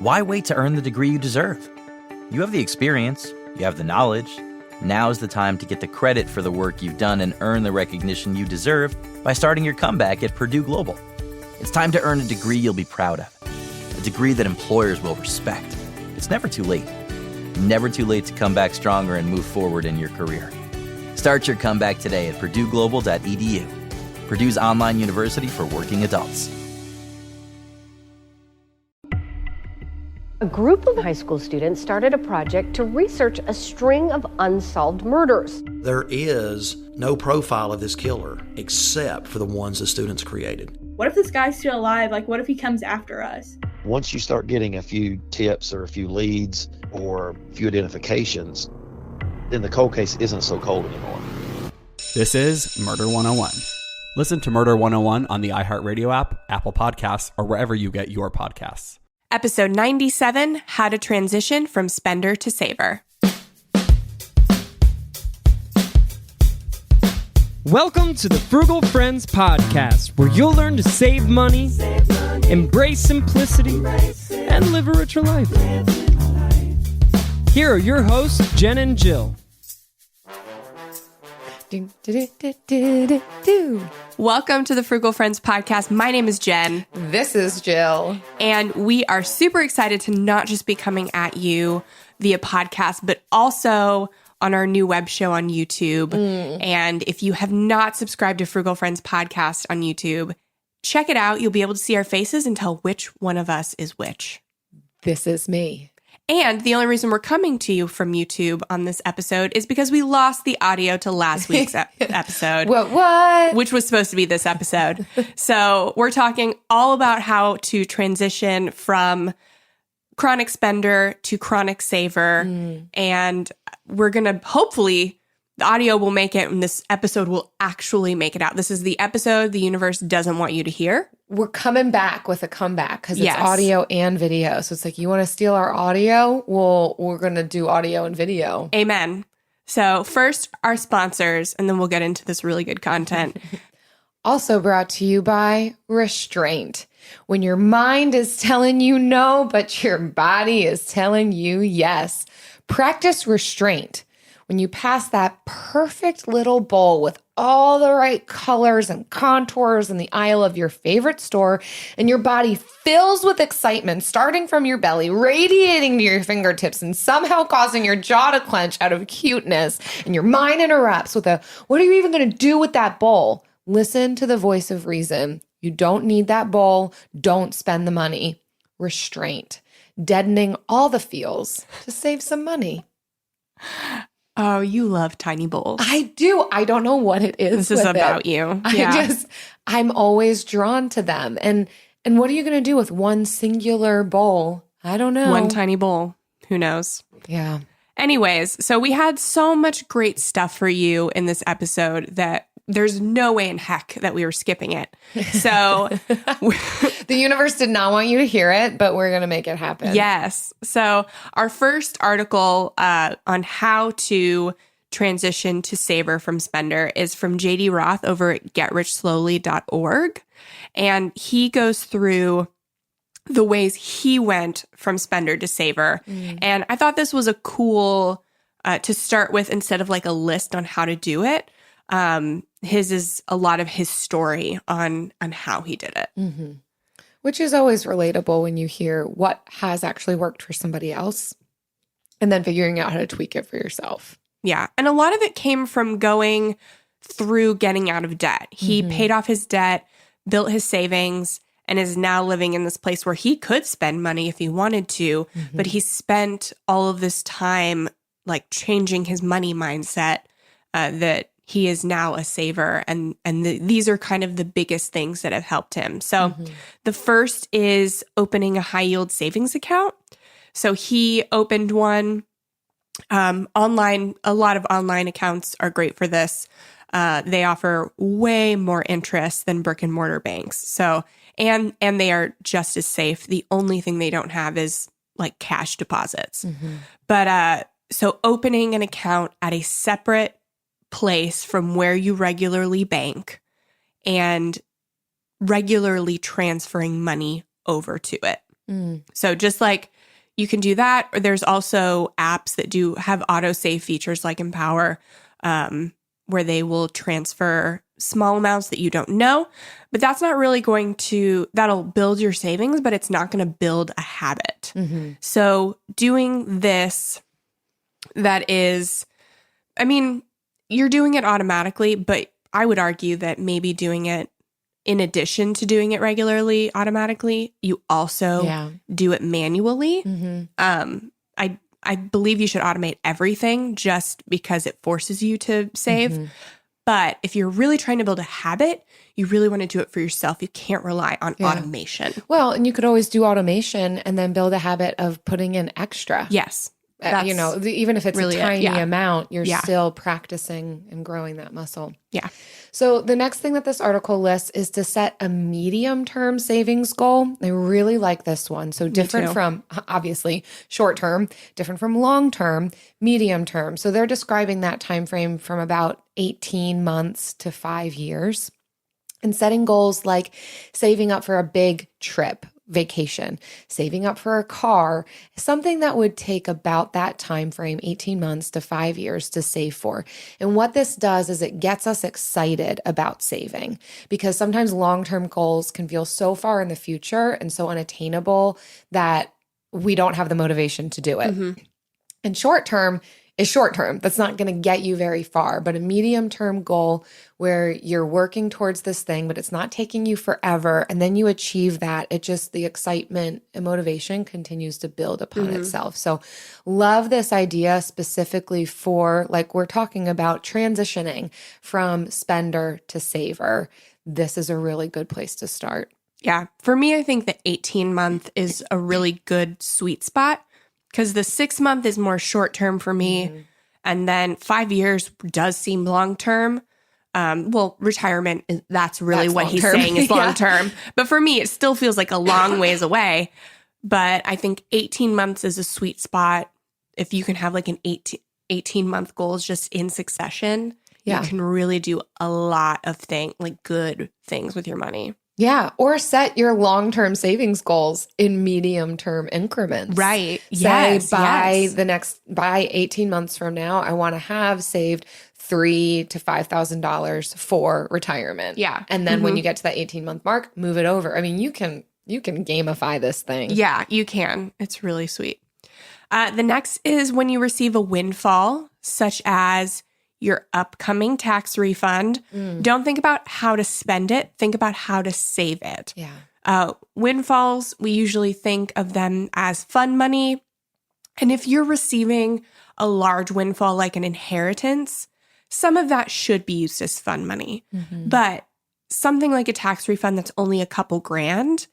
Why wait to earn the degree you deserve? You have the experience, you have the knowledge. Now's the time to get the credit for the work you've done and earn the recognition you deserve by starting your comeback at Purdue Global. It's time to earn a degree you'll be proud of, a degree that employers will respect. It's never too late. Never too late to come back stronger and move forward in your career. Start your comeback today at purdueglobal.edu. Purdue's online university for working adults. A group of high school students started a project to research a string of unsolved murders. There is no profile of this killer except for the ones the students created. What if this guy's still alive? Like, what if he comes after us? Once you start getting a few tips or a few leads or a few identifications, then the cold case isn't so cold anymore. This is Murder 101. Listen to Murder 101 on the iHeartRadio app, Apple Podcasts, or wherever you get your podcasts. Episode 97, How to Transition from Spender to Saver. Welcome to the Frugal Friends podcast, where you'll learn to save money, embrace simplicity, and live a richer life. Here are your hosts, Jen and Jill. Welcome to the Frugal Friends podcast. My name is Jen. This is Jill. And we are super excited to not just be coming at you via podcast, but also on our new web show on YouTube. And if you have not subscribed to Frugal Friends podcast on YouTube, check it out. You'll be able to see our faces and tell which one of us is which. This is me. And the only reason we're coming to you from YouTube on this episode is because we lost the audio to last week's episode. What? Which was supposed to be this episode. So we're talking all about how to transition from chronic spender to chronic saver. And we're going to, hopefully, the audio will make it and this episode will actually make it out. This is the episode the universe doesn't want you to hear. We're coming back with a comeback because it's audio and video. So it's like, you want to steal our audio? Well, we're going to do audio and video. Amen. So first, our sponsors, and then we'll get into this really good content. Also brought to you by Restraint. When your mind is telling you no, but your body is telling you yes. Practice restraint. When you pass that perfect little bowl with all the right colors and contours in the aisle of your favorite store, and your body fills with excitement, starting from your belly, radiating to your fingertips, and somehow causing your jaw to clench out of cuteness, and your mind interrupts with what are you even going to do with that bowl? Listen to the voice of reason. You don't need that bowl. Don't spend the money. Restraint. Deadening all the feels to save some money. Oh, you love tiny bowls. I do. I don't know what it is. This is about you. I'm always drawn to them. And what are you going to do with one singular bowl? I don't know. One tiny bowl. Who knows? Yeah. Anyways, so we had so much great stuff for you in this episode that there's no way in heck that we were skipping it. So the universe did not want you to hear it, but we're going to make it happen. Yes. So our first article on how to transition to saver from spender is from JD Roth over at getrichslowly.org. And he goes through the ways he went from spender to saver. And I thought this was a cool to start with instead of like a list on how to do it. His is a lot of his story on how he did it. Mm-hmm. Which is always relatable when you hear what has actually worked for somebody else and then figuring out how to tweak it for yourself. Yeah. And a lot of it came from going through getting out of debt. He paid off his debt, built his savings, and is now living in this place where he could spend money if he wanted to, but he spent all of this time like changing his money mindset that he is now a saver, and these are kind of the biggest things that have helped him. So the first is opening a high yield savings account. So he opened one online. A lot of online accounts are great for this. They offer way more interest than brick and mortar banks. So and they are just as safe. The only thing they don't have is like cash deposits. But so opening an account at a separate place from where you regularly bank and regularly transferring money over to it. So just like you can do that. Or there's also apps that do have auto-save features like Empower, where they will transfer small amounts that you don't know. But that's not really that'll build your savings, but it's not going to build a habit. So doing this, that is, I mean, you're doing it automatically, but I would argue that maybe doing it in addition to doing it regularly automatically, you also do it manually. I believe you should automate everything just because it forces you to save. But if you're really trying to build a habit, you really want to do it for yourself. You can't rely on automation. Well, and you could always do automation and then build a habit of putting in extra. Yes. Even if it's really a tiny amount, you're still practicing and growing that muscle. Yeah. So the next thing that this article lists is to set a medium-term savings goal. I really like this one. So different from, obviously, short-term, different from long-term, medium-term. So they're describing that time frame from about 18 months to 5 years. And setting goals like saving up for a big trip, vacation, saving up for a car, something that would take about that time frame, 18 months to 5 years to save for. And what this does is it gets us excited about saving, because sometimes long-term goals can feel so far in the future and so unattainable that we don't have the motivation to do it. And short-term is short-term. That's not going to get you very far, but a medium-term goal where you're working towards this thing, but it's not taking you forever. And then you achieve that. The excitement and motivation continues to build upon itself. So love this idea specifically for, like we're talking about, transitioning from spender to saver. This is a really good place to start. Yeah. For me, I think the 18-month is a really good sweet spot, because the 6 month is more short term for me. And then 5 years does seem long term. Retirement, that's what he's saying is long term. But for me, it still feels like a long ways away. But I think 18 months is a sweet spot. If you can have like an 18-month goals just in succession, you can really do a lot of good things with your money. Yeah. Or set your long-term savings goals in medium-term increments. Right. Say by 18 months from now, I want to have saved $3,000 to $5,000 for retirement. Yeah. And then when you get to that 18-month mark, move it over. I mean, you can gamify this thing. Yeah, you can. It's really sweet. The next is when you receive a windfall, such as your upcoming tax refund. Don't think about how to spend it. Think about how to save it. Yeah. Windfalls, we usually think of them as fun money. And if you're receiving a large windfall like an inheritance, some of that should be used as fun money. But something like a tax refund that's only a couple grand,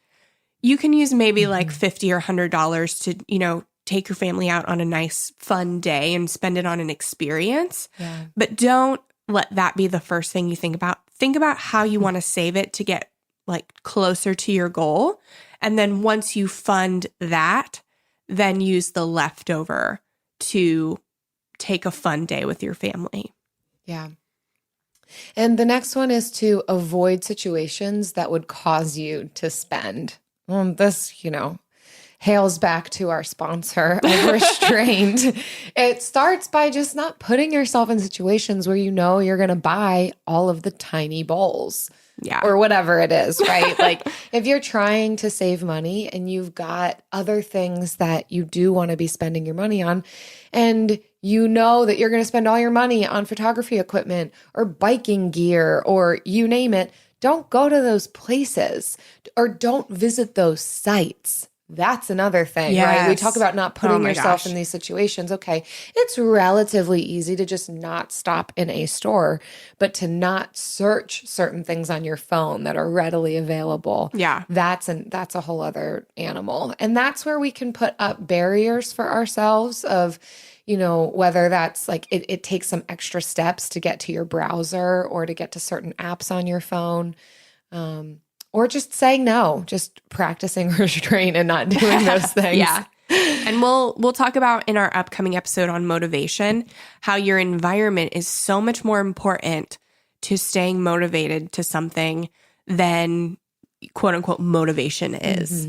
you can use maybe like $50 or $100 to, take your family out on a nice fun day and spend it on an experience. Yeah. But don't let that be the first thing you think about. Think about how you want to save it to get like closer to your goal. And then once you fund that, then use the leftover to take a fun day with your family. Yeah. And the next one is to avoid situations that would cause you to spend. This, hails back to our sponsor of Restrained. It starts by just not putting yourself in situations where you're going to buy all of the tiny bowls. Yeah. Or whatever it is, right? Like if you're trying to save money and you've got other things that you do want to be spending your money on, and you know that you're going to spend all your money on photography equipment or biking gear or you name it, don't go to those places or don't visit those sites. That's another thing, right? We talk about not putting yourself in these situations. Okay, it's relatively easy to just not stop in a store, but to not search certain things on your phone that are readily available. Yeah. That's a whole other animal. And that's where we can put up barriers for ourselves of, whether that's like it takes some extra steps to get to your browser or to get to certain apps on your phone. Or just saying no, just practicing restraint and not doing those things. Yeah. And we'll talk about in our upcoming episode on motivation, how your environment is so much more important to staying motivated to something than quote unquote motivation is.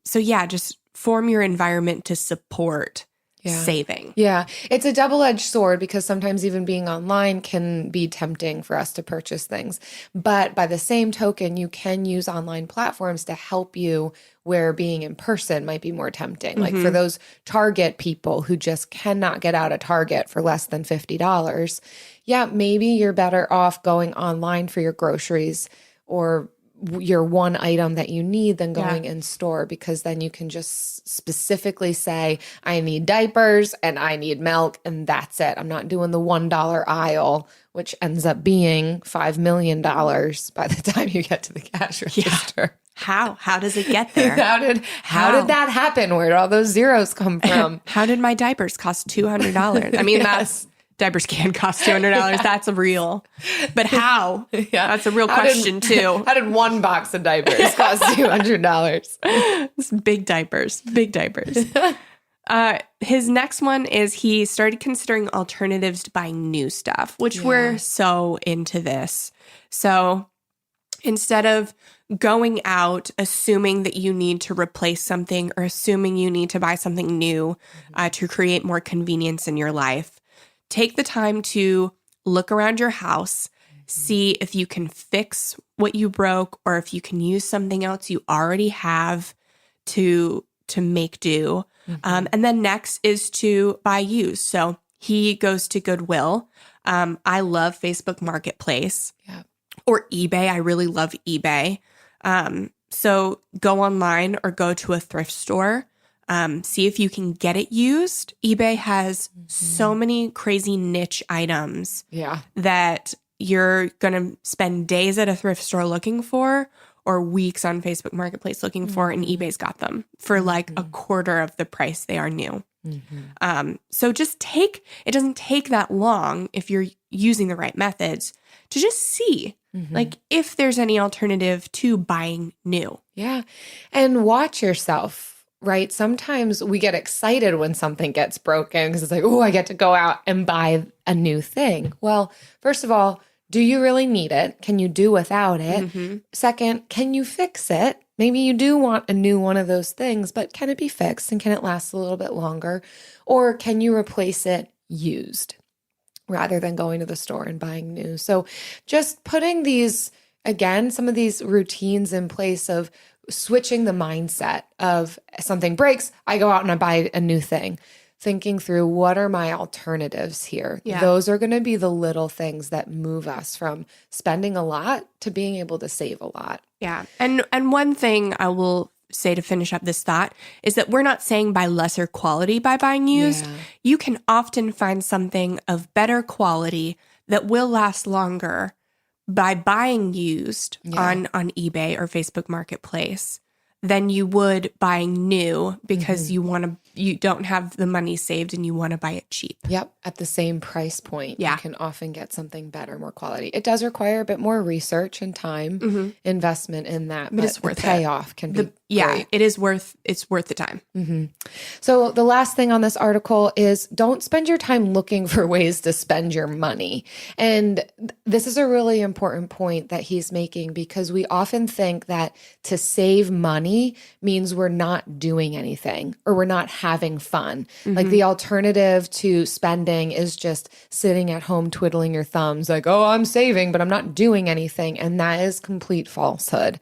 So yeah, just form your environment to support saving. Yeah. It's a double-edged sword because sometimes even being online can be tempting for us to purchase things. But by the same token, you can use online platforms to help you where being in person might be more tempting. Like for those Target people who just cannot get out of Target for less than $50, maybe you're better off going online for your groceries or your one item that you need than going in store, because then you can just specifically say, I need diapers and I need milk, and that's it. I'm not doing the $1 aisle, which ends up being $5 million by the time you get to the cash register. How does it get there? How did that happen? Where did all those zeros come from? How did my diapers cost $200? I mean, diapers can cost $200. That's real. But how? That's a real question too. How did one box of diapers cost $200? It's big diapers. His next one is he started considering alternatives to buying new stuff, which we're so into this. So instead of going out assuming that you need to replace something or assuming you need to buy something new to create more convenience in your life, take the time to look around your house, see if you can fix what you broke or if you can use something else you already have to make do. And then next is to buy used. So he goes to Goodwill. I love Facebook Marketplace or eBay. I really love eBay. So go online or go to a thrift store. See if you can get it used. eBay has so many crazy niche items that you're going to spend days at a thrift store looking for or weeks on Facebook Marketplace looking for, and eBay's got them for like a quarter of the price they are new. So it doesn't take that long if you're using the right methods to just see like if there's any alternative to buying new. Yeah. And watch yourself. Right? Sometimes we get excited when something gets broken because it's like, oh, I get to go out and buy a new thing. Well, first of all, do you really need it? Can you do without it? Second, can you fix it? Maybe you do want a new one of those things, but can it be fixed and can it last a little bit longer? Or can you replace it used rather than going to the store and buying new? So just putting some of these routines in place of switching the mindset of something breaks, I go out and I buy a new thing. Thinking through what are my alternatives here. Those are going to be the little things that move us from spending a lot to being able to save a lot. Yeah. And one thing I will say to finish up this thought is that we're not saying buy lesser quality by buying used. You can often find something of better quality that will last longer by buying used on eBay or Facebook Marketplace than you would buying new because you don't have the money saved and you want to buy it cheap. Yep. At the same price point, you can often get something better, more quality. It does require a bit more research and time investment in that, but it's worth the payoff can be great. It's worth the time. So the last thing on this article is don't spend your time looking for ways to spend your money. And this is a really important point that he's making because we often think that to save money means we're not doing anything or we're not having fun. Like the alternative to spending is just sitting at home twiddling your thumbs like, oh, I'm saving, but I'm not doing anything. And that is complete falsehood.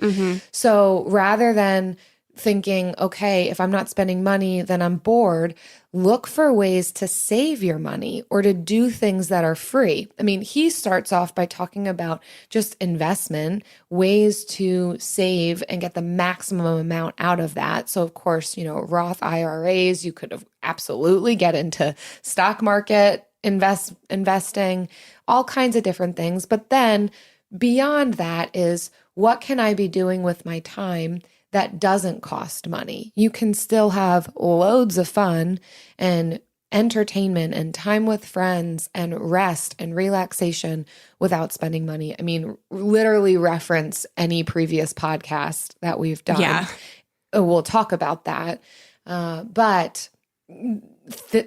So rather than thinking, okay, if I'm not spending money, then I'm bored, look for ways to save your money or to do things that are free. I mean, he starts off by talking about just investment, ways to save and get the maximum amount out of that. So of course, Roth IRAs, you could absolutely get into stock market, investing, all kinds of different things. But then beyond that is what can I be doing with my time that doesn't cost money? You can still have loads of fun and entertainment and time with friends and rest and relaxation without spending money. I mean, literally reference any previous podcast that we've done. We'll talk about that. But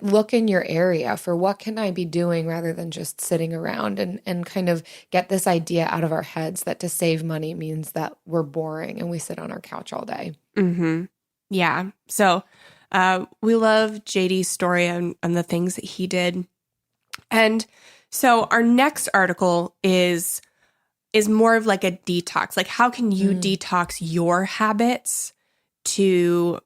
look in your area for what can I be doing rather than just sitting around and kind of get this idea out of our heads that to save money means that we're boring and we sit on our couch all day. Yeah. So we love JD's story and the things that he did. And so our next article is more of like a detox. Like, how can you detox your habits to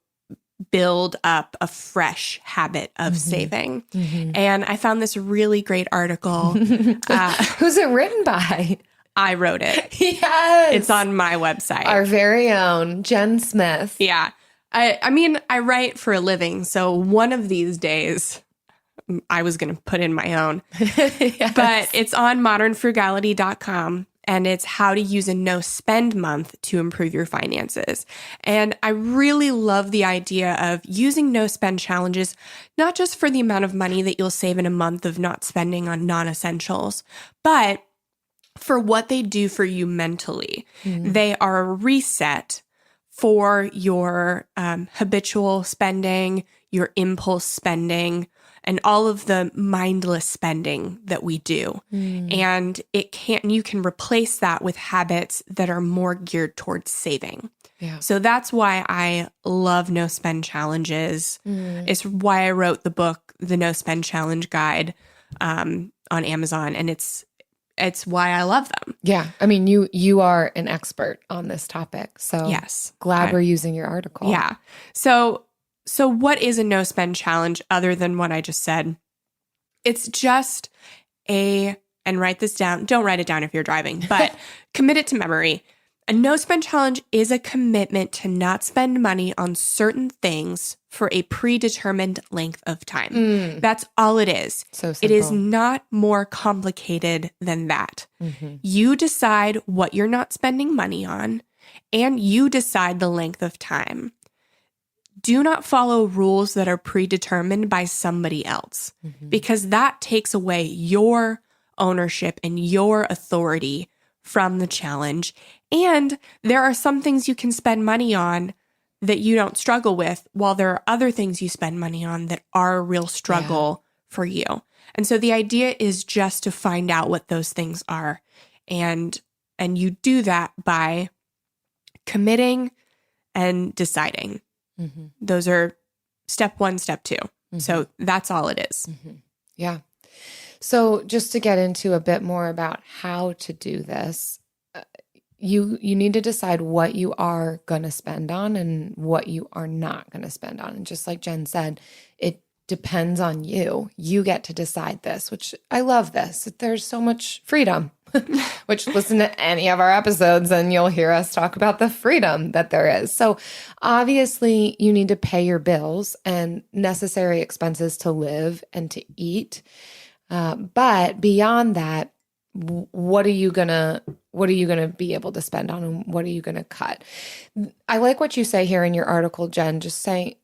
build up a fresh habit of saving? And I found this really great article. Who's it written by? I wrote it. Yes. It's on my website. Our very own Jen Smith. Yeah. I mean, I write for a living. So one of these days I was going to put in my own. Yes. But it's on modernfrugality.com. And it's how to use a no spend month to improve your finances. And I really love the idea of using no spend challenges, not just for the amount of money that you'll save in a month of not spending on non-essentials, but for what they do for you mentally. They are a reset for your habitual spending, your impulse spending, and all of the mindless spending that we do. And you can replace that with habits that are more geared towards saving. Yeah. So that's why I love no spend challenges. It's why I wrote the book, The No Spend Challenge Guide, on Amazon. And it's why I love them. Yeah. I mean, you are an expert on this topic. So Yes. glad we're using your article. Yeah. So what is a no spend challenge other than what I just said? It's just and write this down. Don't write it down if you're driving, but commit it to memory. A no spend challenge is a commitment to not spend money on certain things for a predetermined length of time. That's all it is. So simple. It is not more complicated than that. You decide what you're not spending money on, and you decide the length of time. Do not follow rules that are predetermined by somebody else, because that takes away your ownership and your authority from the challenge. And there are some things you can spend money on that you don't struggle with, while there are other things you spend money on that are a real struggle for you. And so the idea is just to find out what those things are. And you do that by committing and deciding. Those are step 1, step 2. So that's all it is. Yeah. So just to get into a bit more about how to do this, you need to decide what you are going to spend on and what you are not going to spend on. And just like Jen said, it depends on you. You get to decide this, which I love this. There's so much freedom, which listen to any of our episodes and you'll hear us talk about the freedom that there is. So obviously you need to pay your bills and necessary expenses to live and to eat. But beyond that, what are you gonna be able to spend on, and what are you gonna cut? I like what you say here in your article, Jen,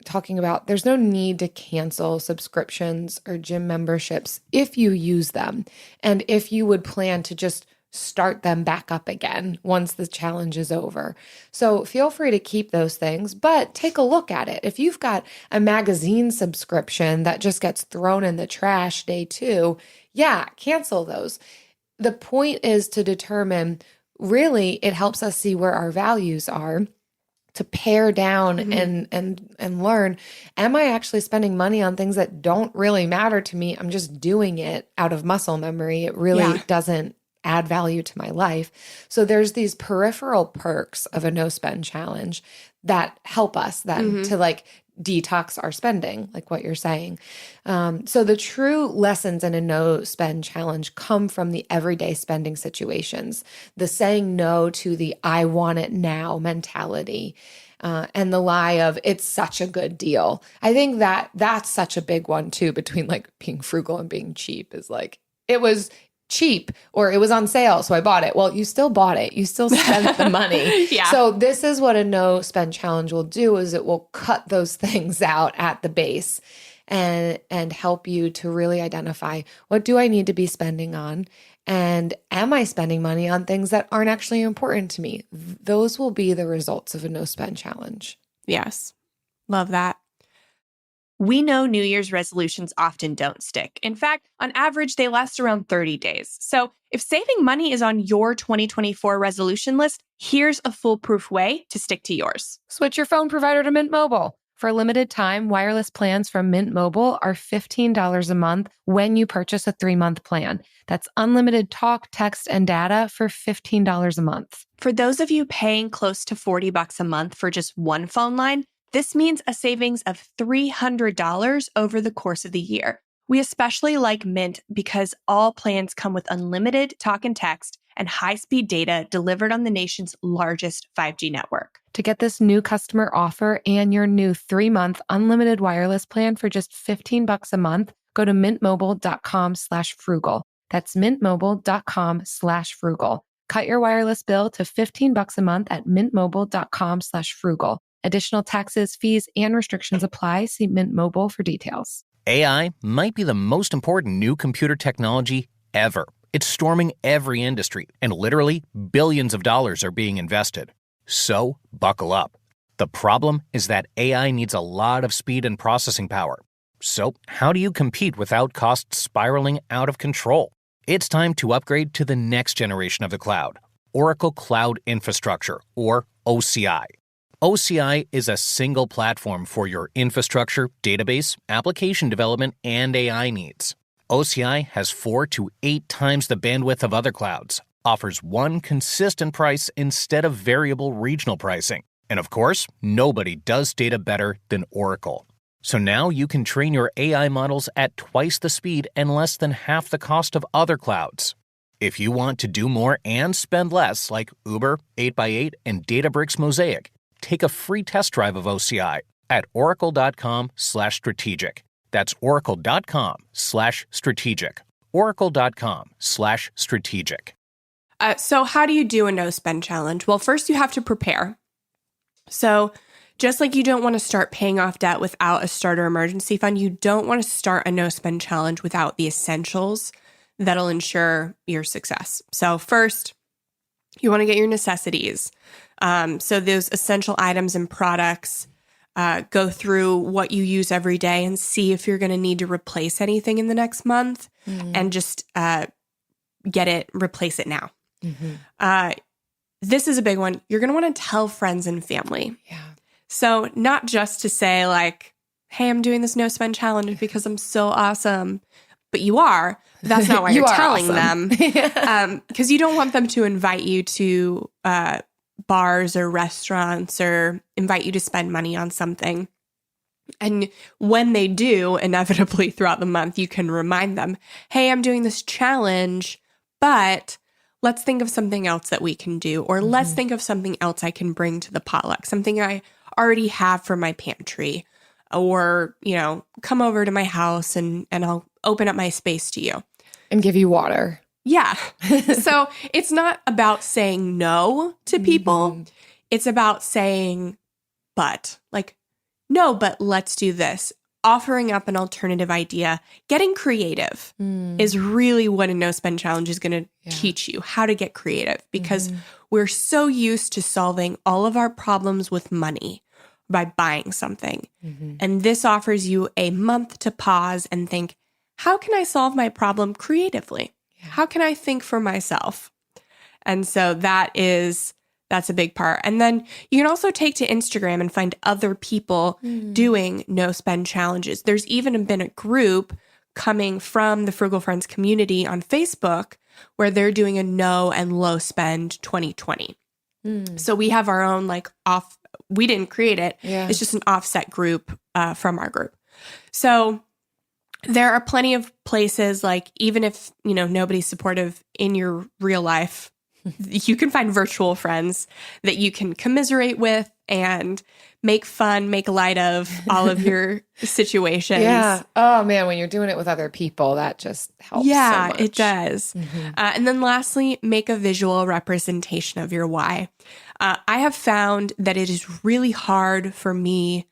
talking about there's no need to cancel subscriptions or gym memberships if you use them, and if you would plan to just start them back up again once the challenge is over. So feel free to keep those things, but take a look at it. If you've got a magazine subscription that just gets thrown in the trash day 2, cancel those. The point is to determine, really, it helps us see where our values are, to pare down and learn, am I actually spending money on things that don't really matter to me? I'm just doing it out of muscle memory. It really doesn't add value to my life. So there's these peripheral perks of a no spend challenge that help us then to detox our spending, like what you're saying. So the true lessons in a no spend challenge come from the everyday spending situations, the saying no to the I want it now mentality, and the lie of it's such a good deal. I think that's such a big one too, between being frugal and being cheap, is it was cheap or it was on sale, so I bought it. Well, you still bought it. You still spent the money. So this is what a no spend challenge will do, is it will cut those things out at the base and help you to really identify, what do I need to be spending on? And am I spending money on things that aren't actually important to me? Those will be the results of a no spend challenge. Yes. Love that. We know New Year's resolutions often don't stick. In fact, on average, they last around 30 days. So if saving money is on your 2024 resolution list, here's a foolproof way to stick to yours. Switch your phone provider to Mint Mobile. For a limited time, wireless plans from Mint Mobile are $15 a month when you purchase a 3-month plan. That's unlimited talk, text, and data for $15 a month. For those of you paying close to $40 a month for just one phone line, this means a savings of $300 over the course of the year. We especially like Mint because all plans come with unlimited talk and text and high-speed data delivered on the nation's largest 5G network. To get this new customer offer and your new 3-month unlimited wireless plan for just $15 a month, go to mintmobile.com/frugal. That's mintmobile.com/frugal. Cut your wireless bill to $15 a month at mintmobile.com/frugal. Additional taxes, fees, and restrictions apply. See Mint Mobile for details. AI might be the most important new computer technology ever. It's storming every industry, and literally billions of dollars are being invested. So, buckle up. The problem is that AI needs a lot of speed and processing power. So, how do you compete without costs spiraling out of control? It's time to upgrade to the next generation of the cloud, Oracle Cloud Infrastructure, or OCI. OCI is a single platform for your infrastructure, database, application development, and AI needs. OCI has 4 to 8 times the bandwidth of other clouds, offers one consistent price instead of variable regional pricing. And of course, nobody does data better than Oracle. So now you can train your AI models at twice the speed and less than half the cost of other clouds. If you want to do more and spend less, like Uber, 8x8, and Databricks Mosaic, take a free test drive of OCI at oracle.com/strategic. That's oracle.com/strategic. oracle.com/strategic. So how do you do a no-spend challenge? Well, first you have to prepare. So just like you don't want to start paying off debt without a starter emergency fund, you don't want to start a no-spend challenge without the essentials that'll ensure your success. So first, you want to get your necessities. So those essential items and products, go through what you use every day and see if you're going to need to replace anything in the next month and just replace it now. This is a big one. You're going to want to tell friends and family. Yeah. So not just to say like, hey, I'm doing this no spend challenge because I'm so awesome. But you are. But that's not why you're telling them. Because you don't want them to invite you to bars or restaurants or invite you to spend money on something. And when they do, inevitably throughout the month, you can remind them, hey, I'm doing this challenge, but let's think of something else that we can do. Or let's think of something else I can bring to the potluck, something I already have for my pantry. Or, come over to my house and I'll open up my space to you. And give you water. Yeah. So it's not about saying no to people. It's about saying, but like, no, but let's do this. Offering up an alternative idea, getting creative is really what a no spend challenge is going to teach you, how to get creative, because we're so used to solving all of our problems with money by buying something. And this offers you a month to pause and think, how can I solve my problem creatively? How can I think for myself? And so that's a big part. And then you can also take to Instagram and find other people doing no spend challenges. There's even been a group coming from the Frugal Friends community on Facebook where they're doing a no and low spend 2020. So we have our own we didn't create it. It's just an offset group from our group. So there are plenty of places, like even if, nobody's supportive in your real life, you can find virtual friends that you can commiserate with and make light of all of your situations. Yeah. Oh man, when you're doing it with other people, that just helps. Yeah, so much. it does. And then lastly, make a visual representation of your why. I have found that it is really hard for me,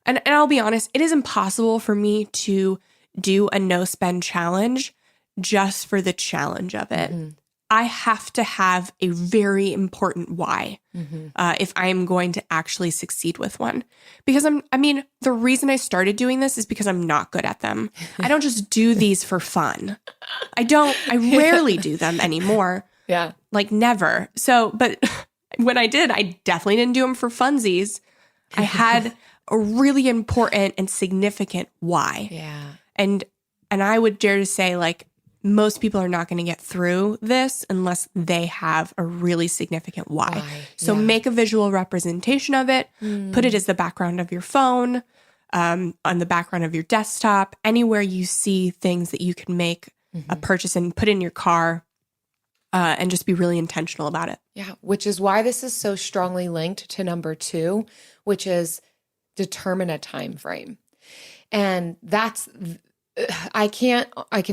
and I'll be honest, it is impossible for me to do a no spend challenge just for the challenge of it. I have to have a very important why if I am going to actually succeed with one. Because the reason I started doing this is because I'm not good at them. I don't just do these for fun. I rarely do them anymore. Yeah. Like never. So, but when I did, I definitely didn't do them for funsies. I had a really important and significant why. Yeah. And I would dare to say, like, most people are not going to get through this unless they have a really significant why. So make a visual representation of it. Put it as the background of your phone, on the background of your desktop, anywhere you see things that you can make a purchase and put in your car, and just be really intentional about it. Yeah, which is why this is so strongly linked to number 2, which is determine a time frame. And that's I can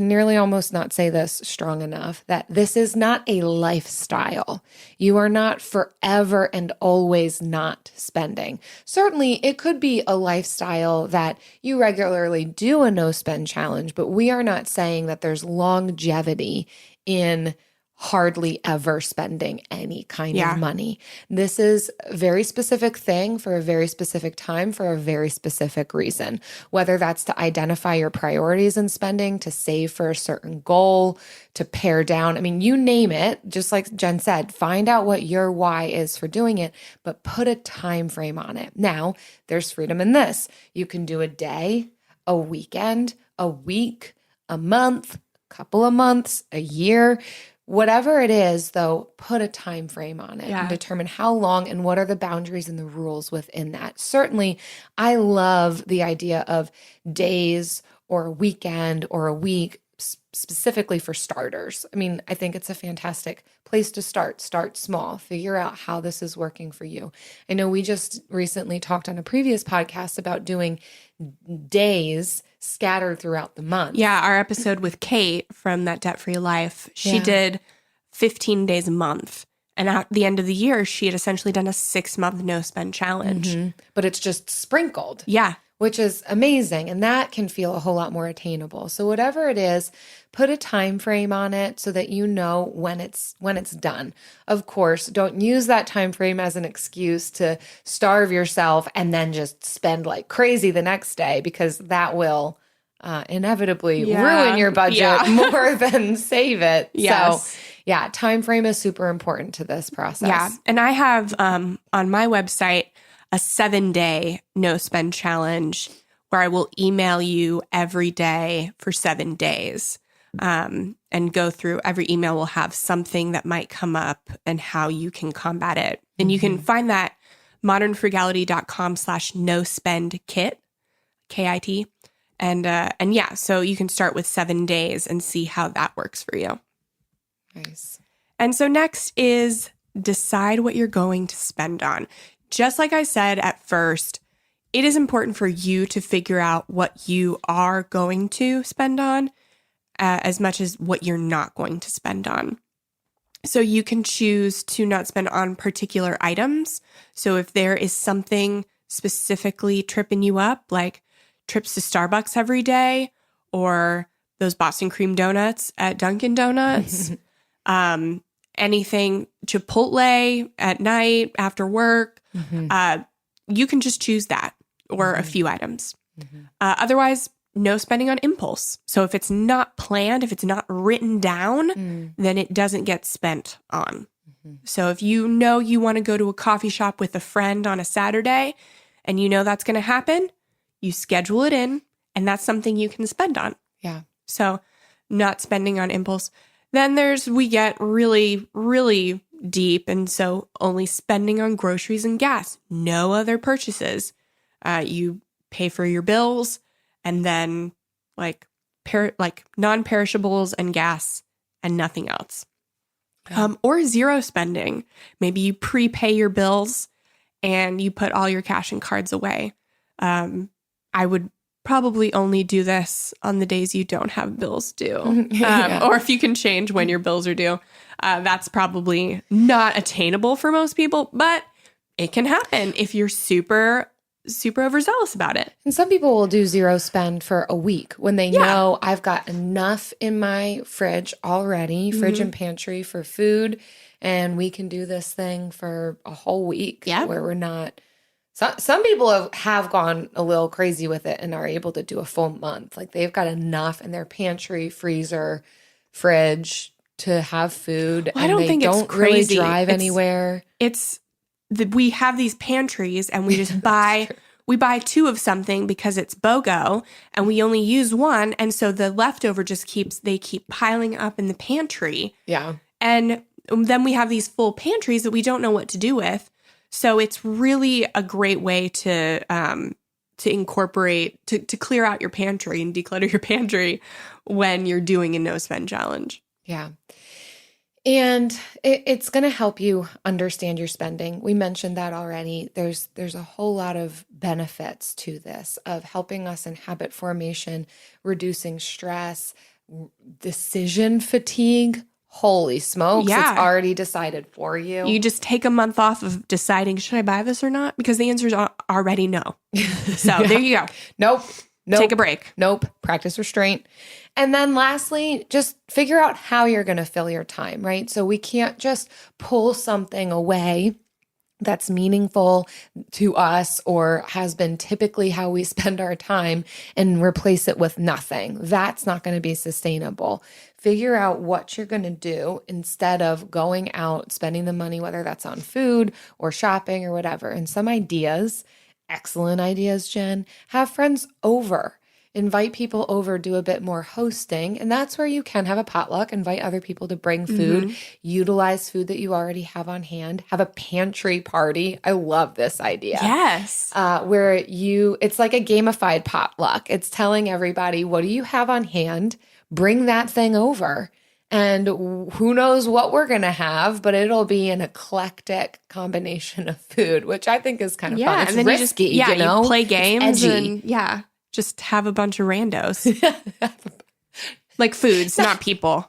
nearly almost not say this strong enough, that this is not a lifestyle. You are not forever and always not spending. Certainly, it could be a lifestyle that you regularly do a no spend challenge, but we are not saying that there's longevity in hardly ever spending any kind of money. This is a very specific thing for a very specific time for a very specific reason, whether that's to identify your priorities in spending, to save for a certain goal, to pare down. I mean, you name it, just like Jen said, find out what your why is for doing it, but put a time frame on it. Now, there's freedom in this. You can do a day, a weekend, a week, a month, a couple of months, a year. Whatever it is, though, put a time frame on it and determine how long and what are the boundaries and the rules within that. Certainly, I love the idea of days or a weekend or a week specifically for starters. I mean, I think it's a fantastic place to start. Start small. Figure out how this is working for you. I know we just recently talked on a previous podcast about doing days scattered throughout the month. Yeah, our episode with Kate from That Debt-Free Life, she did 15 days a month. And at the end of the year, she had essentially done a 6-month no-spend challenge. But it's just sprinkled. Yeah. Which is amazing. And that can feel a whole lot more attainable. So whatever it is, put a time frame on it so that you know when it's done. Of course, don't use that time frame as an excuse to starve yourself and then just spend like crazy the next day, because that will inevitably ruin your budget more than save it. Yes. So time frame is super important to this process. Yeah. And I have on my website a 7-day no spend challenge where I will email you every day for 7 days, and go through every email will have something that might come up and how you can combat it. And you can find that modernfrugality.com/no-spend-kit, KIT. And yeah, so you can start with 7 days and see how that works for you. Nice. And so next is decide what you're going to spend on. Just like I said at first, it is important for you to figure out what you are going to spend on as much as what you're not going to spend on. So you can choose to not spend on particular items. So if there is something specifically tripping you up, like trips to Starbucks every day or those Boston cream donuts at Dunkin' Donuts, anything Chipotle at night after work, you can just choose that or a few items. Otherwise, no spending on impulse. So if it's not planned, if it's not written down, then it doesn't get spent on. So if you know you want to go to a coffee shop with a friend on a Saturday and you know that's going to happen, you schedule it in and that's something you can spend on. Yeah. So not spending on impulse. Then we get really, really deep. And so only spending on groceries and gas, no other purchases. You pay for your bills and then like non-perishables and gas and nothing else. Or zero spending. Maybe you prepay your bills and you put all your cash and cards away. I would probably only do this on the days you don't have bills due. Or if you can change when your bills are due. That's probably not attainable for most people, but it can happen if you're super super overzealous about it. And some people will do zero spend for a week when they know I've got enough in my fridge already, fridge and pantry for food, and we can do this thing for a whole week where we're not. Some people have gone a little crazy with it and are able to do a full month. Like they've got enough in their pantry, freezer, fridge to have food. Well, I don't think it's crazy. Really drive anywhere. We have these pantries and we just buy we buy 2 of something because it's BOGO and we only use 1, and so the leftover just keep piling up in the pantry. Yeah. And then we have these full pantries that we don't know what to do with. So it's really a great way to incorporate, to clear out your pantry and declutter your pantry when you're doing a no spend challenge. Yeah. And it's going to help you understand your spending. We mentioned that already. There's a whole lot of benefits to this, of helping us in habit formation, reducing stress, decision fatigue. Holy smokes, it's already decided for you. You just take a month off of deciding, should I buy this or not? Because the answer is already no. So there you go. Nope. Take a break. Nope. Practice restraint. And then lastly, just figure out how you're going to fill your time, right? So we can't just pull something away that's meaningful to us or has been typically how we spend our time and replace it with nothing. That's not going to be sustainable. Figure out what you're going to do instead of going out, spending the money, whether that's on food or shopping or whatever. And some ideas, excellent ideas, Jen, have friends over. Invite people over, do a bit more hosting. And that's where you can have a potluck, invite other people to bring food, utilize food that you already have on hand, have a pantry party. I love this idea. Yes. Where it's like a gamified potluck. It's telling everybody, what do you have on hand? Bring that thing over. And who knows what we're going to have, but it'll be an eclectic combination of food, which I think is kind of fun. It's and then risky, you know? You play games and just have a bunch of randos. Like foods, not people.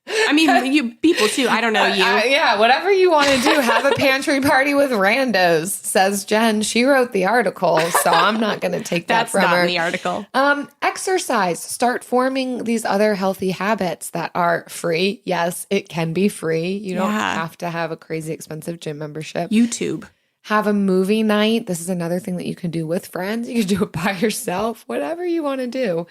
I mean, you people too. I don't know you. Whatever you want to do. Have a pantry party with randos, says Jen. She wrote the article, so I'm not going to take that from her. That's not in the article. Exercise. Start forming these other healthy habits that are free. Yes, it can be free. You don't have to have a crazy expensive gym membership. YouTube. Have a movie night. This is another thing that you can do with friends. You can do it by yourself. Whatever you want to do.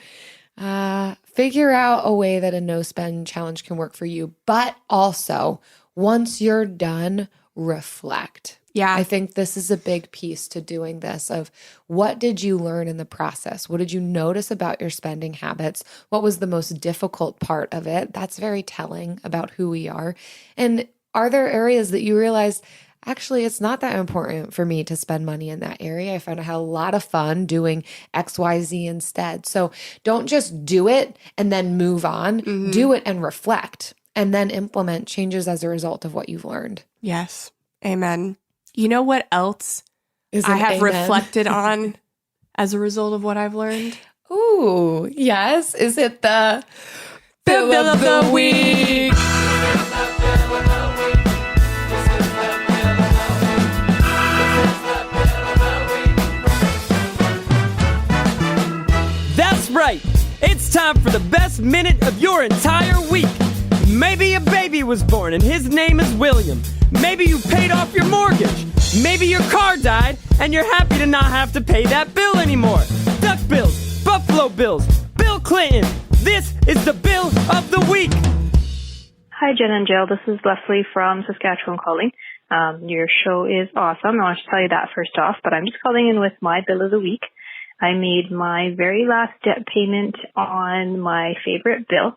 Figure out a way that a no spend challenge can work for you, but also once you're done, reflect. Yeah. I think this is a big piece to doing this of what did you learn in the process? What did you notice about your spending habits? What was the most difficult part of it? That's very telling about who we are. And are there areas that you realized, actually, it's not that important for me to spend money in that area. I found I had a lot of fun doing XYZ instead. So don't just do it and then move on. Do it and reflect and then implement changes as a result of what you've learned. Yes. Amen. You know what else I have reflected on as a result of what I've learned? Ooh, yes. Is it the Bill of the Week? That's right. It's time for the best minute of your entire week. Maybe a baby was born and his name is William. Maybe you paid off your mortgage. Maybe your car died and you're happy to not have to pay that bill anymore. Duck Bills, Buffalo Bills, Bill Clinton. This is the Bill of the Week. Hi, Jen and Jill. This is Leslie from Saskatchewan calling. Your show is awesome. I want to tell you that first off, but I'm just calling in with my Bill of the Week. I made my very last debt payment on my favorite bill,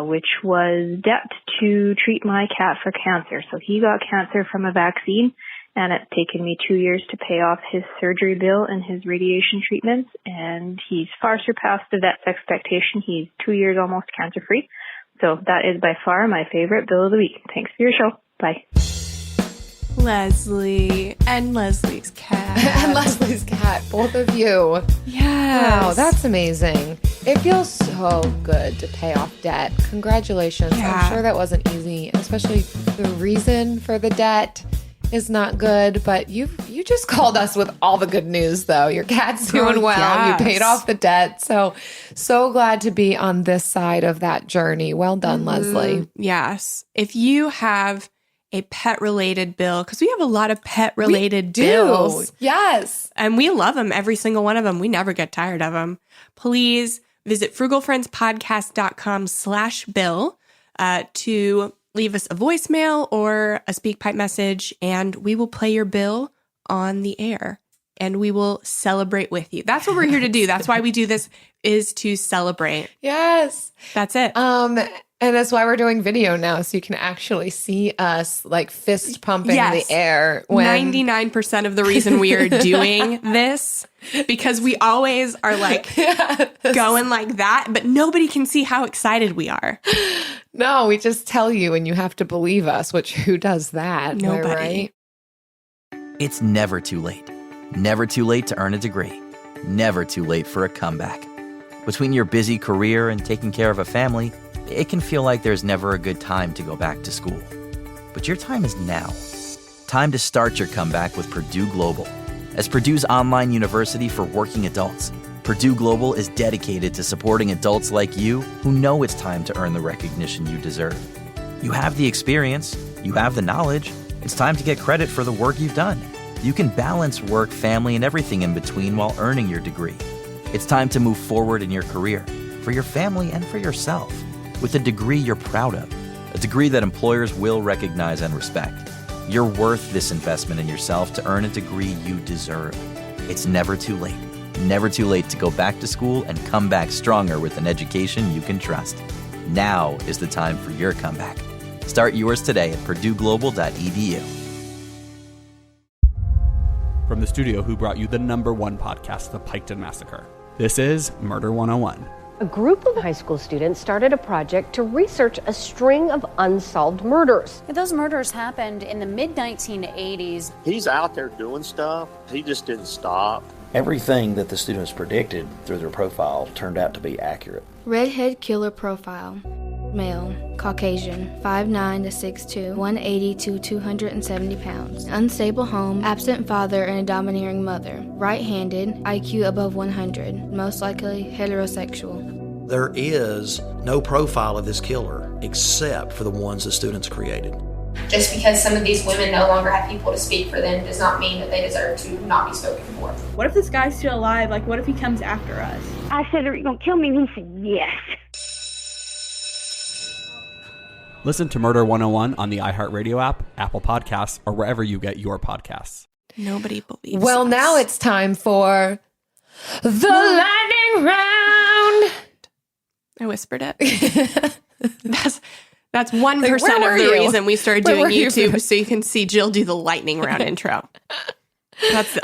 which was debt to treat my cat for cancer. So he got cancer from a vaccine, and it's taken me 2 years to pay off his surgery bill and his radiation treatments, and he's far surpassed the vet's expectation. He's 2 years almost cancer-free. So that is by far my favorite Bill of the Week. Thanks for your show. Bye. Leslie and Leslie's cat. And Leslie's cat, both of you. Yes. Wow, that's amazing. It feels so good to pay off debt. Congratulations. Yeah. I'm sure that wasn't easy, especially the reason for the debt. is not good, but you just called us with all the good news, though. Your cat's doing well. Yes. You paid off the debt. So glad to be on this side of that journey. Well done, Leslie. Yes. If you have a pet-related bill, because we have a lot of pet-related bills. Yes. And we love them, every single one of them. We never get tired of them. Please visit frugalfriendspodcast.com/bill to leave us a voicemail or a SpeakPipe message, and we will play your bill on the air, and we will celebrate with you. That's what we're here to do. That's why we do this, is to celebrate. Yes. That's it. And that's why we're doing video now, so you can actually see us like fist pumping the air. 99% of the reason we are doing this, because we always are like going like that, but nobody can see how excited we are. No, we just tell you and you have to believe us, which who does that? Nobody. Right? It's never too late. Never too late to earn a degree. Never too late for a comeback. Between your busy career and taking care of a family, it can feel like there's never a good time to go back to school. But your time is now. Time to start your comeback with Purdue Global. As Purdue's online university for working adults, Purdue Global is dedicated to supporting adults like you who know it's time to earn the recognition you deserve. You have the experience, you have the knowledge, it's time to get credit for the work you've done. You can balance work, family, and everything in between while earning your degree. It's time to move forward in your career, for your family and for yourself, with a degree you're proud of, a degree that employers will recognize and respect. You're worth this investment in yourself to earn a degree you deserve. It's never too late. Never too late to go back to school and come back stronger with an education you can trust. Now is the time for your comeback. Start yours today at purdueglobal.edu. From the studio who brought you the #1 podcast, The Piketon Massacre, this is Murder 101. A group of high school students started a project to research a string of unsolved murders. Those murders happened in the mid-1980s. He's out there doing stuff. He just didn't stop. Everything that the students predicted through their profile turned out to be accurate. Redhead killer profile. Male, Caucasian, 5'9" to 6'2", 180 to 270 pounds. Unstable home, absent father and a domineering mother. Right-handed, IQ above 100, most likely heterosexual. There is no profile of this killer except for the ones the students created. Just because some of these women no longer have people to speak for them does not mean that they deserve to not be spoken for. What if this guy's still alive? Like, what if he comes after us? I said, are you going to kill me? And he said, yes. Listen to Murder 101 on the iHeartRadio app, Apple Podcasts, or wherever you get your podcasts. Nobody believes Well, us. now it's time for the lightning round. I whispered it. That's 1% where of were the you? reason we started Where doing were you? YouTube, so you can see Jill do the lightning round intro.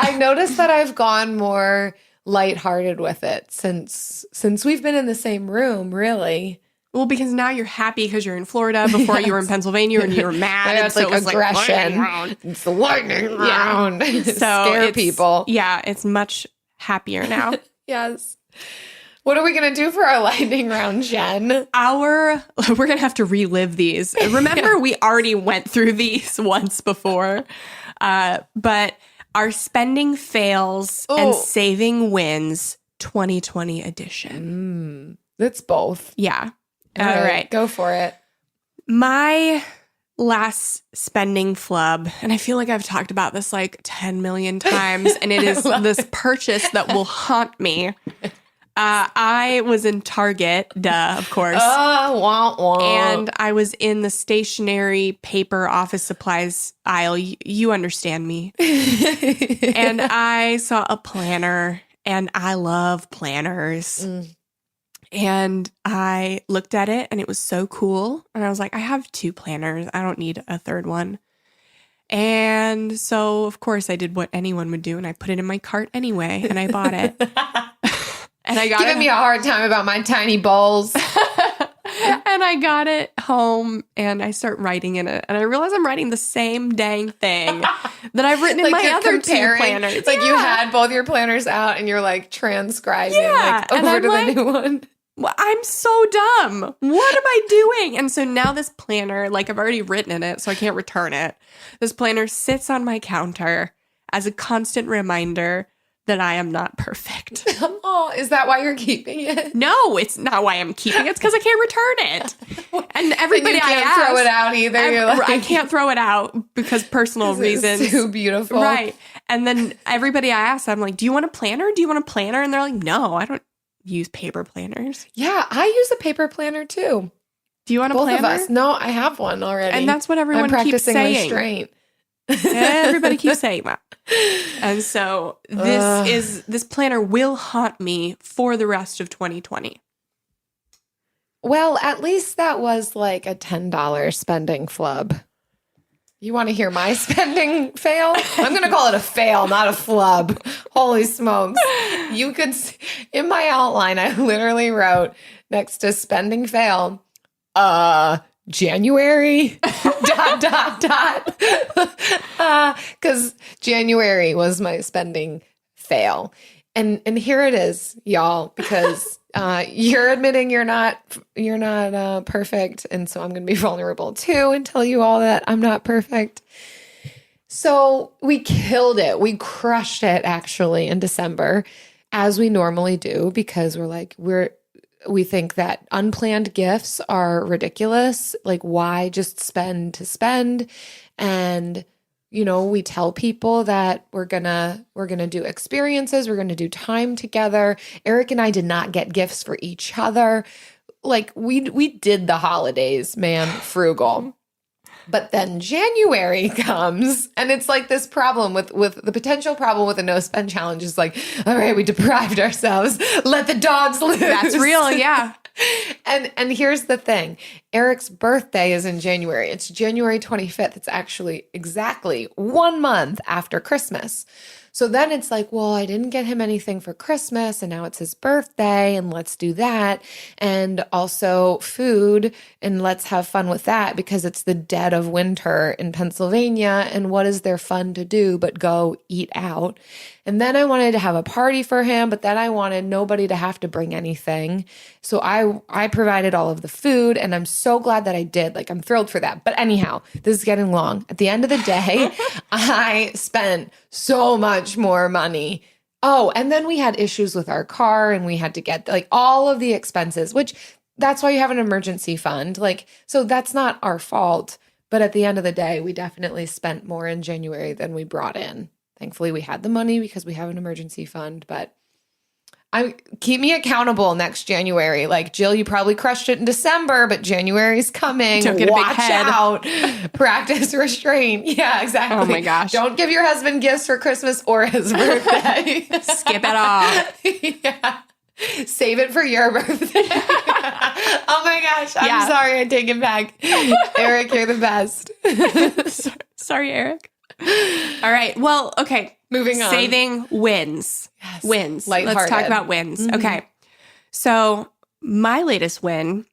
I noticed that I've gone more lighthearted with it since we've been in the same room, really. Well, because now you're happy because you're in Florida. Before you were in Pennsylvania and you were mad. Yeah, and it's so like it was aggression. Like, It's the lightning round. Yeah. So Scare people. Yeah, it's much happier now. Yes. What are we going to do for our lightning round, Jen? We're going to have to relive these. Remember, we already went through these once before. But our spending fails and saving wins 2020 edition. It's both. Yeah. All right. Go for it. My last spending flub, and I feel like I've talked about this like 10 million times, and it is this purchase that will haunt me. I was in Target, of course. Wah, wah. And I was in the stationery paper office supplies aisle. You understand me. And I saw a planner, and I love planners. And I looked at it, and it was so cool. And I was like, I have 2 planners. I don't need a third one. And so, of course, I did what anyone would do, and I put it in my cart anyway, and I bought it. And I got Giving me a hard time about my tiny bowls. And I got it home, and I start writing in it. And I realize I'm writing the same dang thing that I've written in Like my you're other comparing. 2 planners. It's like you had both your planners out, and you're like transcribing like, over and I'm to like, the new one. Well, I'm so dumb. What am I doing? And so now this planner, like I've already written in it, so I can't return it. This planner sits on my counter as a constant reminder that I am not perfect. Oh, is that why you're keeping it? No, it's not why I'm keeping it. It's because I can't return it. And everybody you can't I ask, throw it out either. You're like, I can't throw it out because personal reasons. It's too beautiful. Right. And then everybody I ask, I'm like, do you want a planner? Do you want a planner? And they're like, no, I don't use paper planners. Yeah, I use a paper planner too. Do you want a Both planner? of us. No, I have one already. And that's what everyone keeps saying. I'm practicing restraint. Everybody keeps saying that. And so this planner will haunt me for the rest of 2020. Well, at least that was like a $10 spending flub. You want to hear my spending fail? I'm going to call it a fail, not a flub. Holy smokes. You could see, in my outline, I literally wrote next to spending fail, January, ... Because January was my spending fail. And here it is, y'all, because you're admitting you're not perfect. And so I'm going to be vulnerable too and tell you all that I'm not perfect. So we killed it. We crushed it actually in December, as we normally do, because we think that unplanned gifts are ridiculous. Like, why just spend to spend? And we tell people that we're gonna do experiences, we're gonna do time together. Eric and I did not get gifts for each other. Like, we did the holidays, man, frugal. But then January comes, and it's like this problem with the potential problem with a no spend challenge is like, all right, we deprived ourselves. Let the dogs loose. That's real, yeah. And here's the thing. Eric's birthday is in January. It's January 25th. It's actually exactly 1 month after Christmas. So then it's like, well, I didn't get him anything for Christmas, and now it's his birthday, and let's do that. And also food, and let's have fun with that because it's the dead of winter in Pennsylvania, and what is there fun to do but go eat out? And then I wanted to have a party for him, but then I wanted nobody to have to bring anything. So I provided all of the food, and I'm so glad that I did. Like, I'm thrilled for that. But anyhow, this is getting long. At the end of the day, I spent so much more money. Oh, and then we had issues with our car, and we had to get like all of the expenses, which that's why you have an emergency fund. Like, so that's not our fault. But at the end of the day, we definitely spent more in January than we brought in. Thankfully, we had the money because we have an emergency fund, but keep me accountable next January. Like, Jill, you probably crushed it in December, but January's coming. Don't get a big Watch head. out. Practice restraint. Yeah, exactly. Oh my gosh. Don't give your husband gifts for Christmas or his birthday. Skip it off. Yeah. Save it for your birthday. Oh my gosh. I'm sorry. I take it back. Eric, you're the best. Sorry, Eric. All right. Well, okay. Moving on. Saving wins. Yes. Wins. Lighthearted. Let's talk about wins. Mm-hmm. Okay. So my latest win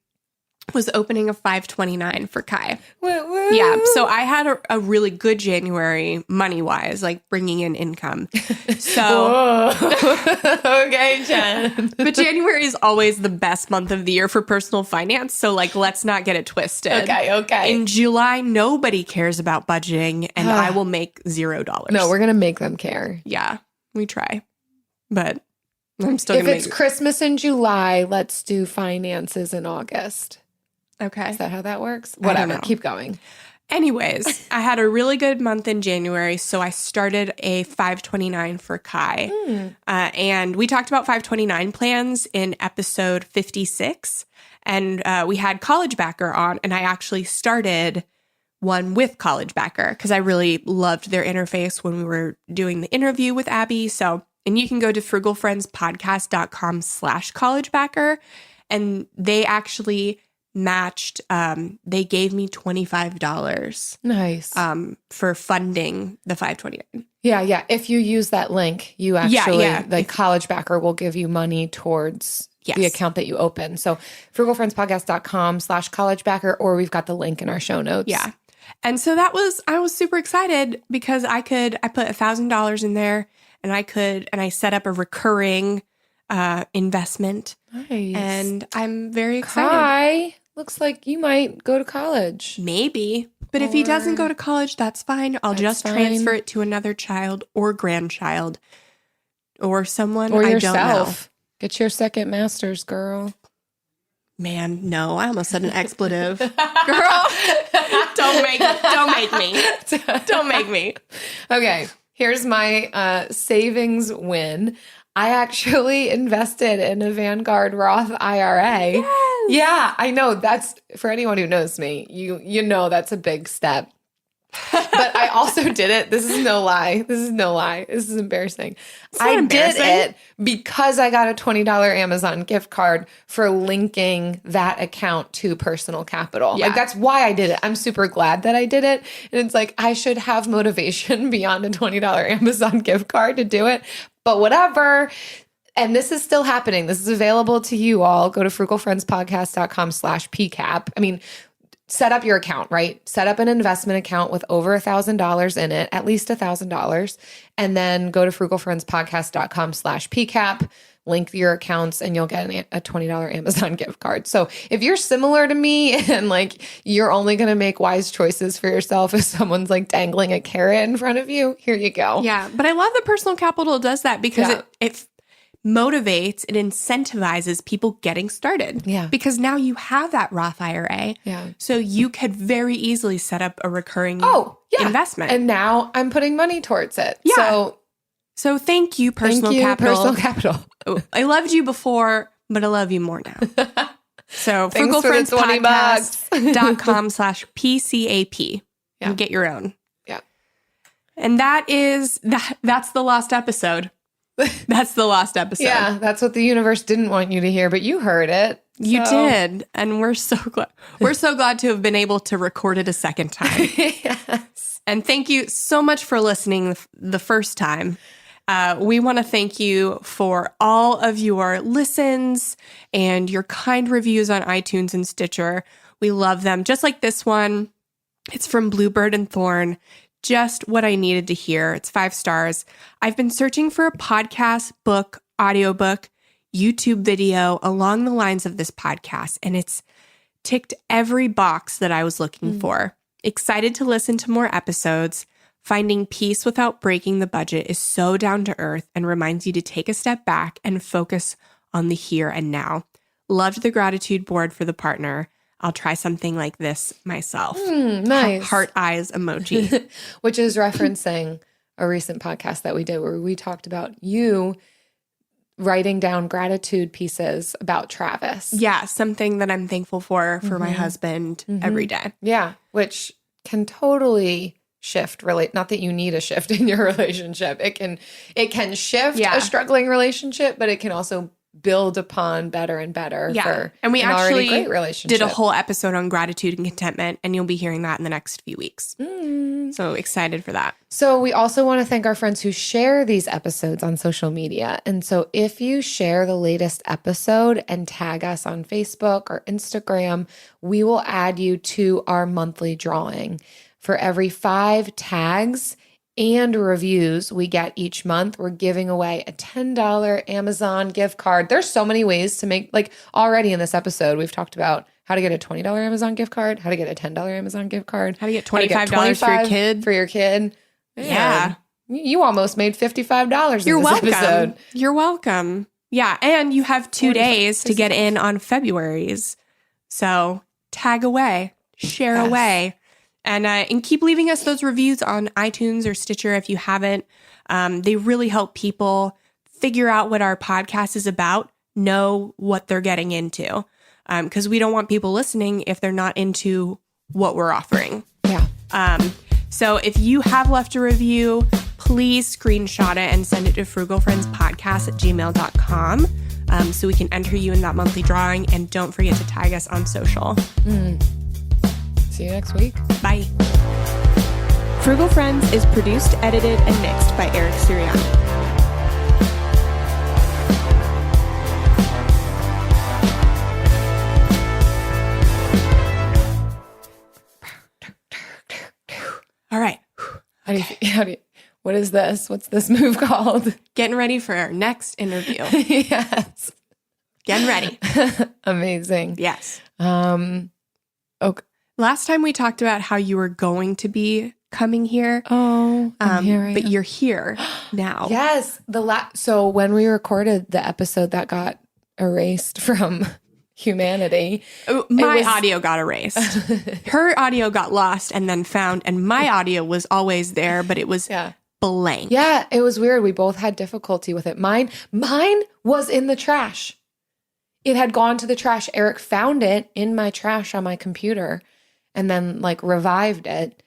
was opening a 529 for Kai. Woo, woo. Yeah. So I had a really good January money-wise, like bringing in income. So okay, Jen. But January is always the best month of the year for personal finance. So like, let's not get it twisted. Okay. In July, nobody cares about budgeting, and I will make $0. No, we're going to make them care. Yeah, we try. But I'm still going If to it's Christmas in July, let's do finances in August. Okay. Is that how that works? I don't Whatever. know. Keep going. Anyways, I had a really good month in January, so I started a 529 for Kai. And we talked about 529 plans in episode 56. And we had College Backer on, and I actually started one with College Backer because I really loved their interface when we were doing the interview with Abby. And you can go to frugalfriendspodcast.com/collegebacker, and they actually matched, they gave me $25. Nice. For funding the 529. Yeah. If you use that link, you actually, the College Backer will give you money towards the account that you open. So frugalfriendspodcast.com/collegebacker, or we've got the link in our show notes. Yeah. And so I was super excited because I put $1,000 in there, and I set up a recurring investment. Nice. And I'm very excited. Kai, looks like you might go to college. Maybe. But if he doesn't go to college, that's fine. I'll just transfer it to another child or grandchild or someone or I yourself. don't know. Get your second master's, girl. Man, no, I almost said an expletive. Girl, don't make me. Okay, here's my savings win. I actually invested in a Vanguard Roth IRA. Yes. Yeah, I know. That's, for anyone who knows me, you know that's a big step. But I also did it. This is no lie. This is embarrassing. I did it because I got a $20 Amazon gift card for linking that account to personal capital. Yeah. Like, that's why I did it. I'm super glad that I did it. And it's like, I should have motivation beyond a $20 Amazon gift card to do it. But whatever. And this is still happening. This is available to you all. Go to frugalfriendspodcast.com/PCAP. I mean, set up your account, right? Set up an investment account with over $1,000 in it, at least $1,000. And then go to frugalfriendspodcast.com/PCAP, link your accounts, and you'll get a $20 Amazon gift card. So if you're similar to me and like you're only going to make wise choices for yourself if someone's like dangling a carrot in front of you, here you go. Yeah. But I love that personal capital does that because it motivates, it incentivizes people getting started. Yeah. Because now you have that Roth IRA. Yeah. So you could very easily set up a recurring investment. And now I'm putting money towards it. Yeah. So thank you, personal capital. I loved you before, but I love you more now. So frugalfriendspodcast.com/PCAP. Yeah. And get your own. Yeah. And that's the lost episode. That's the last episode. Yeah, that's what the universe didn't want you to hear, but you heard it. You did. And we're so glad. We're so glad to have been able to record it a second time. Yes. And thank you so much for listening the first time. We want to thank you for all of your listens and your kind reviews on iTunes and Stitcher. We love them. Just like this one. It's from Bluebird and Thorn. Just what I needed to hear. It's 5 stars. I've been searching for a podcast, book, audiobook, YouTube video along the lines of this podcast, and it's ticked every box that I was looking for. Excited to listen to more episodes. Finding peace without breaking the budget is so down to earth and reminds you to take a step back and focus on the here and now. Loved the gratitude board for the partner. I'll try something like this myself. Nice. Heart eyes emoji. Which is referencing a recent podcast that we did where we talked about you writing down gratitude pieces about Travis. Yeah, something that I'm thankful for my husband every day. Yeah, which can totally shift. Not that you need a shift in your relationship. It can shift a struggling relationship, but it can also build upon better and better for and we an actually already great relationship. Did a whole episode on gratitude and contentment, and you'll be hearing that in the next few weeks. So excited for that. So we also want to thank our friends who share these episodes on social media. And so if you share the latest episode and tag us on Facebook or Instagram, we will add you to our monthly drawing. For every 5 tags and reviews we get each month, we're giving away a $10 Amazon gift card. There's so many ways to make, like already in this episode, we've talked about how to get a $20 Amazon gift card, how to get a $10 Amazon gift card, how to get $25 for your kid. For your kid. Yeah. You almost made $55 You're in this welcome. episode. You're welcome. Yeah. And you have 2 days to get in on February's. So tag away, share away. And keep leaving us those reviews on iTunes or Stitcher if you haven't. They really help people figure out what our podcast is about, know what they're getting into. Because we don't want people listening if they're not into what we're offering. Yeah. So if you have left a review, please screenshot it and send it to frugalfriendspodcast@gmail.com so we can enter you in that monthly drawing. And don't forget to tag us on social. See you next week. Bye. Frugal Friends is produced, edited, and mixed by Eric Sirianni. All right. How do you What is this? What's this move called? Getting ready for our next interview. Yes. Getting ready. Amazing. Yes. Okay. Last time we talked about how you were going to be coming here. Oh, but you're here now. Yes. So when we recorded the episode that got erased from humanity, my audio got erased. Her audio got lost and then found, and my audio was always there, but it was blank. Yeah, it was weird. We both had difficulty with it. Mine was in the trash. It had gone to the trash. Eric found it in my trash on my computer and then revived it.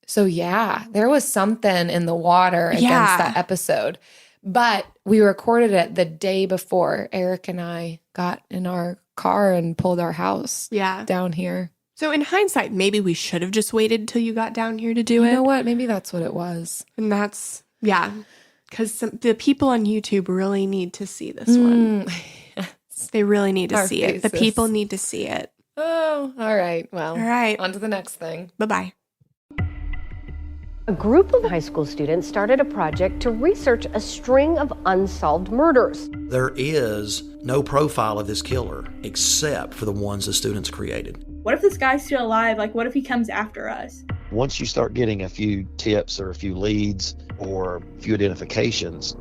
So yeah, there was something in the water against that episode. But we recorded it the day before Eric and I got in our car and pulled our house down here. So in hindsight, maybe we should have just waited till you got down here to do it. You know what? Maybe that's what it was. And that's, because the people on YouTube really need to see this one. Yes. They really need to Our see faces. it. The people need to see it. Oh, all right. Well, all right. On to the next thing. Bye-bye. A group of high school students started a project to research a string of unsolved murders. There is no profile of this killer except for the ones the students created. What if this guy's still alive? Like, what if he comes after us? Once you start getting a few tips or a few leads or a few identifications,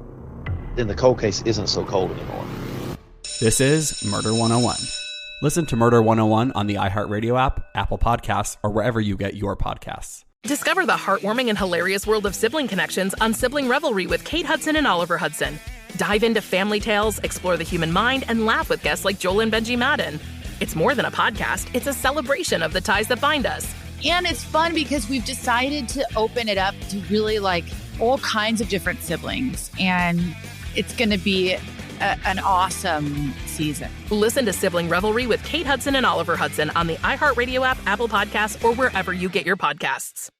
then the cold case isn't so cold anymore. This is Murder 101. Listen to Murder 101 on the iHeartRadio app, Apple Podcasts, or wherever you get your podcasts. Discover the heartwarming and hilarious world of sibling connections on Sibling Revelry with Kate Hudson and Oliver Hudson. Dive into family tales, explore the human mind, and laugh with guests like Joel and Benji Madden. It's more than a podcast, it's a celebration of the ties that bind us. And it's fun because we've decided to open it up to really all kinds of different siblings. And it's going to be an awesome season. Listen to Sibling Revelry with Kate Hudson and Oliver Hudson on the iHeartRadio app, Apple Podcasts, or wherever you get your podcasts.